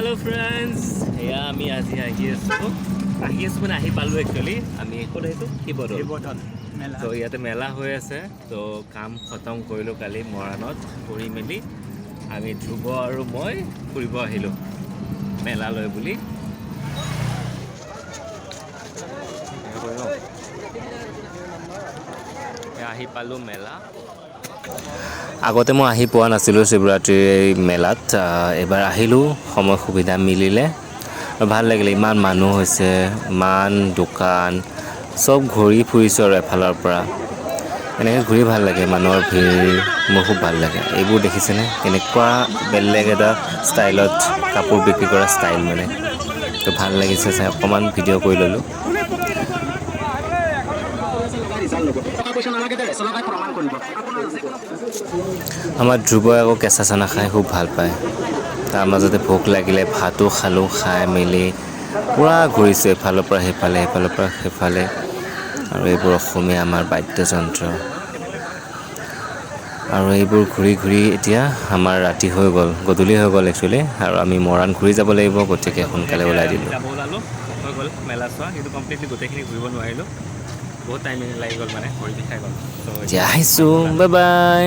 Hello friends, এয়া আমি আজি আহি আছো মানে আহি পালোঁ একচুৱেলি আমি ক'ত আহিছোঁ শিৱদৌল মেলা তো ইয়াতে মেলা হৈ আছে তো কাম খতম কৰিলোঁ কালি মৰাণত কৰি মেলি আমি ধ্ৰুৱ আৰু মই ফুৰিব আহিলোঁ মেলালৈ বুলি আহি পালোঁ মেলা আগতে মই আহি পোৱা নাছিলোঁ শিৱৰাত্ৰিৰ এই মেলাত এবাৰ আহিলোঁ সময় সুবিধা মিলিলে ভাল লাগিলে ইমান মানুহ হৈছে ইমান দোকান সব ঘূৰি ফুৰিছোঁ আৰু এফালৰ পৰা এনেকৈ ঘূৰি ভাল লাগে মানুহৰ ভিৰ মোৰ খুব ভাল লাগে এইবোৰ দেখিছেনে কেনেকুৱা বেলেগ এটা ষ্টাইলত কাপোৰ বিক্ৰী কৰা ষ্টাইল মানে তো ভাল লাগিছে চাই অকণমান ভিডিঅ' কৰি ল'লোঁ আমাৰ ধ্ৰুৱই আকৌ কেঁচা চানা খাই খুব ভাল পায় তাৰ মাজতে ভোক লাগিলে ভাতো খালোঁ খাই মেলি পূৰা ঘূৰিছোঁ এফালৰ পৰা সেইফালে আৰু এইবোৰ অসমীয়া আমাৰ বাদ্যযন্ত্ৰ আৰু এইবোৰ ঘূৰি এতিয়া আমাৰ ৰাতি হৈ গ'ল গধূলি হৈ গ'ল একচুৱেলি আৰু আমি মৰাণ ঘূৰি যাব লাগিব গতিকে সোনকালে ওলাই দিলোঁ হৈ গ'ল মেলা চোৱা কিন্তু কমপ্লিটলি গোটেইখিনি ঘূৰিব নোৱাৰিলোঁ বহুত টাইম লাগি গ'ল মানে ভৰি বিষাই গ'ল এতিয়া আহিছোঁ বাই বাই